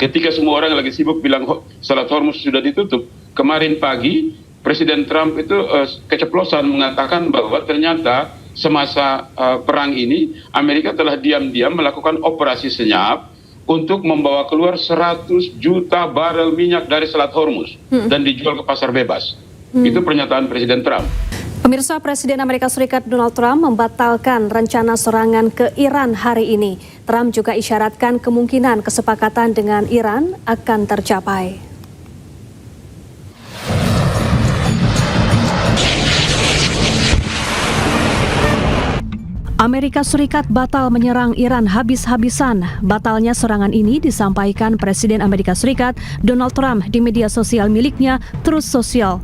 ketika semua orang lagi sibuk bilang Selat Hormuz sudah ditutup, kemarin pagi Presiden Trump itu keceplosan mengatakan bahwa ternyata semasa perang ini Amerika telah diam-diam melakukan operasi senyap untuk membawa keluar 100 juta barel minyak dari Selat Hormuz dan dijual ke pasar bebas. Itu pernyataan Presiden Trump. Pemirsa, Presiden Amerika Serikat Donald Trump membatalkan rencana serangan ke Iran hari ini. Trump juga isyaratkan kemungkinan kesepakatan dengan Iran akan tercapai. Amerika Serikat batal menyerang Iran habis-habisan. Batalnya serangan ini disampaikan Presiden Amerika Serikat Donald Trump di media sosial miliknya Truth Social.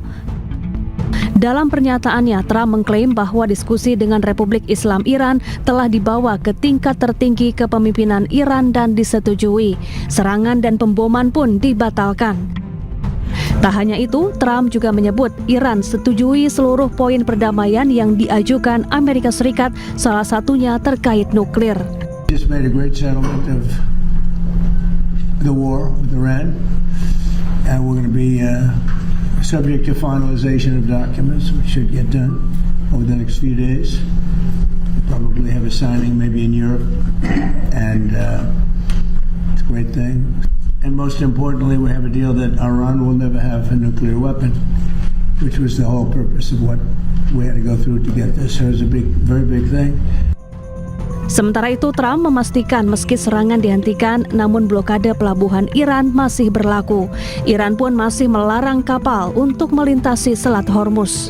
Dalam pernyataannya, Trump mengklaim bahwa diskusi dengan Republik Islam Iran telah dibawa ke tingkat tertinggi kepemimpinan Iran dan disetujui. Serangan dan pemboman pun dibatalkan. Tak hanya itu, Trump juga menyebut Iran setujui seluruh poin perdamaian yang diajukan Amerika Serikat, salah satunya terkait nuklir. Just made a great settlement of the war with Iran, and we're going to be subject to finalization of documents, which should get done over the next few days. We'll probably have a signing maybe in Europe, and it's a great thing. And most importantly, we have a deal that Iran will never have a nuclear weapon, which was the whole purpose of what we had to go through to get this. So it's a very big thing. Sementara itu, Trump memastikan meski serangan dihentikan, namun blokade pelabuhan Iran masih berlaku. Iran pun masih melarang kapal untuk melintasi Selat Hormuz.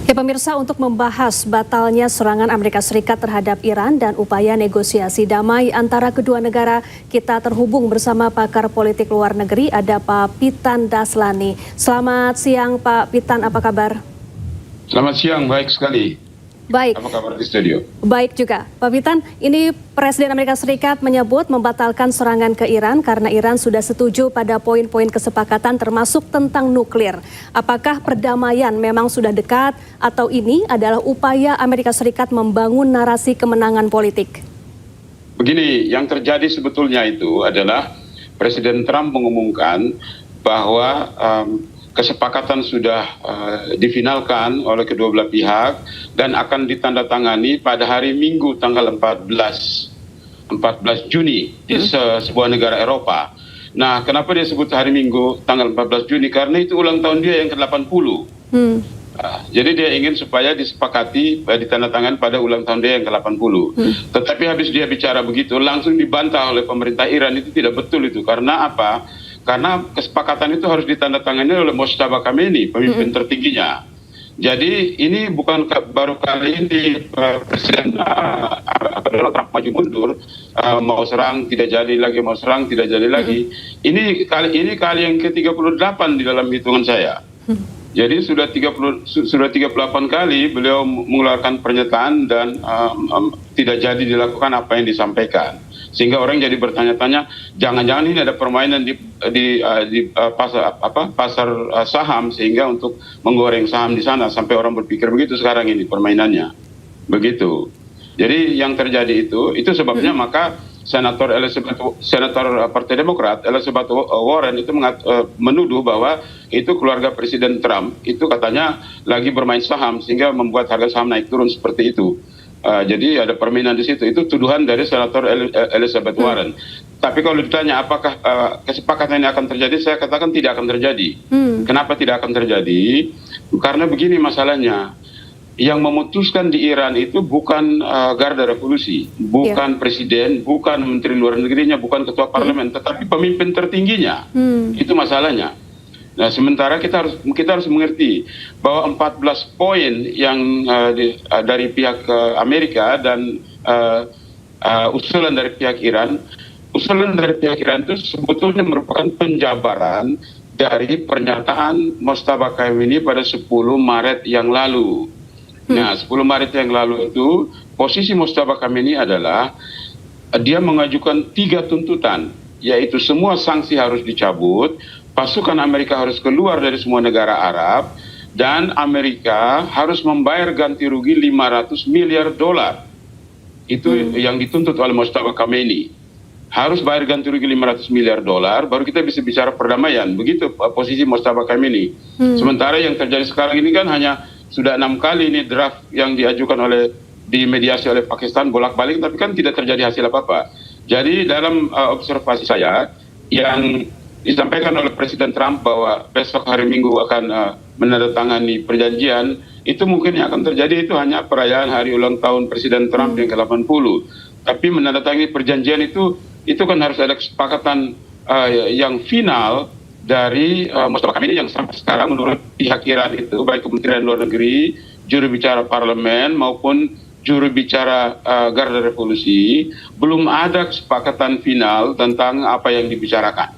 Ya, pemirsa, untuk membahas batalnya serangan Amerika Serikat terhadap Iran dan upaya negosiasi damai antara kedua negara, kita terhubung bersama pakar politik luar negeri, ada Pak Pitan Daslani. Selamat siang Pak Pitan, apa kabar? Selamat siang, baik sekali. Baik. Apa kabar di studio? Baik juga. Pak Pitan, ini Presiden Amerika Serikat menyebut membatalkan serangan ke Iran karena Iran sudah setuju pada poin-poin kesepakatan termasuk tentang nuklir. Apakah perdamaian memang sudah dekat atau ini adalah upaya Amerika Serikat membangun narasi kemenangan politik? Begini, yang terjadi sebetulnya itu adalah Presiden Trump mengumumkan bahwa kesepakatan sudah difinalkan oleh kedua belah pihak dan akan ditandatangani pada hari Minggu tanggal 14 Juni di sebuah negara Eropa. Nah, kenapa dia sebut hari Minggu tanggal 14 Juni? Karena itu ulang tahun dia yang ke-80. Jadi dia ingin supaya disepakati ditandatangani pada ulang tahun dia yang ke-80. Tetapi habis dia bicara begitu, langsung dibantah oleh pemerintah Iran. Itu tidak betul itu. Karena apa? Karena kesepakatan itu harus ditandatangani oleh Mojtaba Khamenei, pemimpin tertingginya. Jadi ini bukan baru kali ini Presiden Donald Trump maju mundur, mau serang tidak jadi lagi, mau serang tidak jadi lagi. Ini kali yang ke-38 di dalam hitungan saya. Jadi sudah 38 kali beliau mengeluarkan pernyataan dan tidak jadi dilakukan apa yang disampaikan. Sehingga orang jadi bertanya-tanya, jangan-jangan ini ada permainan di pasar saham sehingga untuk menggoreng saham di sana, sampai orang berpikir begitu sekarang ini permainannya. Begitu. Jadi yang terjadi itu sebabnya maka Senator Partai Demokrat Elizabeth Warren itu menuduh bahwa itu keluarga Presiden Trump itu katanya lagi bermain saham sehingga membuat harga saham naik turun seperti itu. Jadi ada permainan di situ. Itu tuduhan dari Senator Elizabeth Warren. Tapi kalau ditanya apakah kesepakatan ini akan terjadi, saya katakan tidak akan terjadi. Kenapa tidak akan terjadi? Karena begini masalahnya. Yang memutuskan di Iran itu bukan garda revolusi, bukan presiden, bukan menteri luar negerinya, bukan ketua parlemen, tetapi pemimpin tertingginya. Itu masalahnya. Nah, sementara kita harus mengerti bahwa 14 poin yang dari pihak Amerika dan usulan dari pihak Iran itu sebetulnya merupakan penjabaran dari pernyataan Mojtaba Khamenei pada 10 Maret yang lalu. Nah, 10 Maret yang lalu itu posisi Mojtaba Khamenei adalah dia mengajukan 3 tuntutan, yaitu semua sanksi harus dicabut, pasukan Amerika harus keluar dari semua negara Arab, dan Amerika harus membayar ganti rugi $500 miliar. itu yang dituntut oleh Mustafa Khamenei. Harus bayar ganti rugi $500 miliar, baru kita bisa bicara perdamaian. Begitu posisi Mustafa Khamenei. Sementara yang terjadi sekarang ini kan hanya sudah 6 kali ini draft yang diajukan dimediasi oleh Pakistan bolak-balik, tapi kan tidak terjadi hasil apa-apa. Jadi dalam observasi saya, yang disampaikan oleh Presiden Trump bahwa besok hari Minggu akan menandatangani perjanjian, itu mungkin yang akan terjadi itu hanya perayaan hari ulang tahun Presiden Trump yang ke-80. Tapi menandatangani perjanjian itu kan harus ada kesepakatan yang final dari Mustafa Khamenei yang sampai sekarang menurut pihak Iran itu, baik Kementerian Luar Negeri, juru bicara parlemen maupun juru bicara Garda Revolusi, belum ada kesepakatan final tentang apa yang dibicarakan.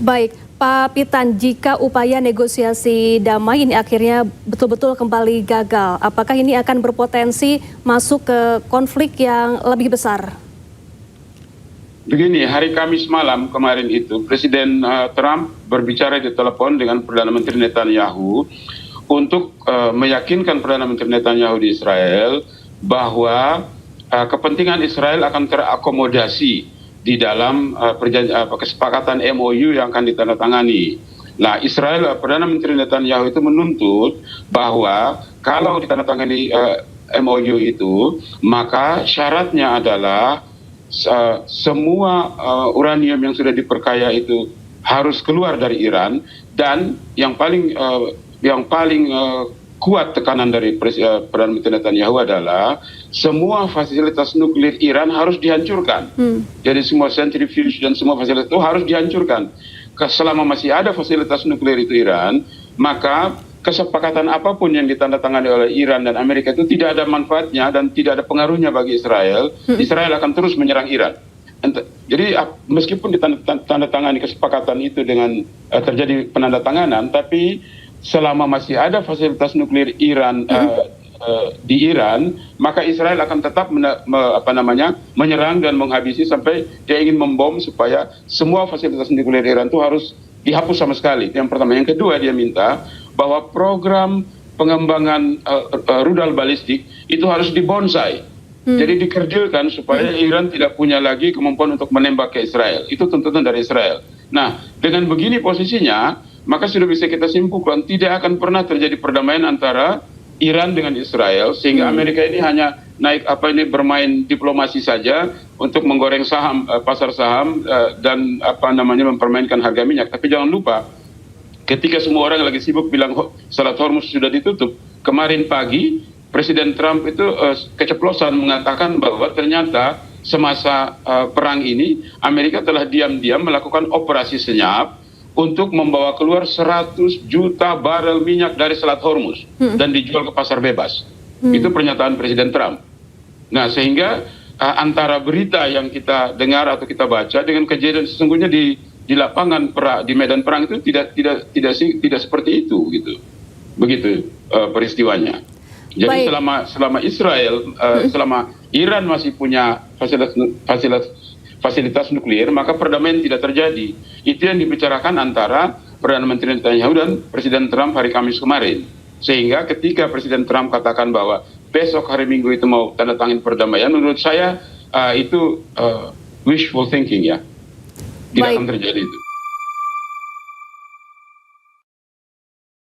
Baik, Pak Pitan, jika upaya negosiasi damai ini akhirnya betul-betul kembali gagal, apakah ini akan berpotensi masuk ke konflik yang lebih besar? Begini, hari Kamis malam kemarin itu, Presiden Trump berbicara di telepon dengan Perdana Menteri Netanyahu untuk meyakinkan Perdana Menteri Netanyahu di Israel bahwa kepentingan Israel akan terakomodasi di dalam kesepakatan MOU yang akan ditandatangani. Nah, Perdana Menteri Netanyahu itu menuntut bahwa kalau ditandatangani MOU itu, maka syaratnya adalah semua uranium yang sudah diperkaya itu harus keluar dari Iran, dan yang paling kuat tekanan dari Perdana Menteri Netanyahu adalah semua fasilitas nuklir Iran harus dihancurkan. Jadi semua centrifuge dan semua fasilitas itu harus dihancurkan. Selama masih ada fasilitas nuklir itu Iran, maka kesepakatan apapun yang ditandatangani oleh Iran dan Amerika itu tidak ada manfaatnya dan tidak ada pengaruhnya bagi Israel. Israel akan terus menyerang Iran. Jadi meskipun ditandatangani kesepakatan itu dengan terjadi penandatanganan, tapi selama masih ada fasilitas nuklir Iran di Iran, maka Israel akan tetap menyerang dan menghabisi sampai dia ingin membom supaya semua fasilitas nuklir Iran itu harus dihapus sama sekali. Itu yang pertama. Yang kedua, dia minta bahwa program pengembangan rudal balistik itu harus dibonsai. Jadi dikerdilkan supaya Iran tidak punya lagi kemampuan untuk menembak ke Israel. Itu tuntutan dari Israel. Nah, dengan begini posisinya, maka sudah bisa kita simpulkan tidak akan pernah terjadi perdamaian antara Iran dengan Israel, sehingga Amerika ini hanya bermain diplomasi saja untuk menggoreng saham, pasar saham dan mempermainkan harga minyak. Tapi jangan lupa, ketika semua orang lagi sibuk bilang Selat Hormuz sudah ditutup, kemarin pagi Presiden Trump itu keceplosan mengatakan bahwa ternyata semasa perang ini Amerika telah diam-diam melakukan operasi senyap untuk membawa keluar 100 juta barel minyak dari Selat Hormuz dan dijual ke pasar bebas. Itu pernyataan Presiden Trump. Nah, sehingga antara berita yang kita dengar atau kita baca dengan kejadian sesungguhnya di lapangan di medan perang itu tidak seperti itu gitu. Begitu peristiwanya. Jadi selama Israel selama Iran masih punya fasilitas nuklir, maka perdamaian tidak terjadi. Itu yang dibicarakan antara Perdana Menteri Netanyahu dan Presiden Trump hari Kamis kemarin. Sehingga ketika Presiden Trump katakan bahwa besok hari Minggu itu mau tanda tangan perdamaian, menurut saya itu wishful thinking ya. Tidak akan terjadi itu.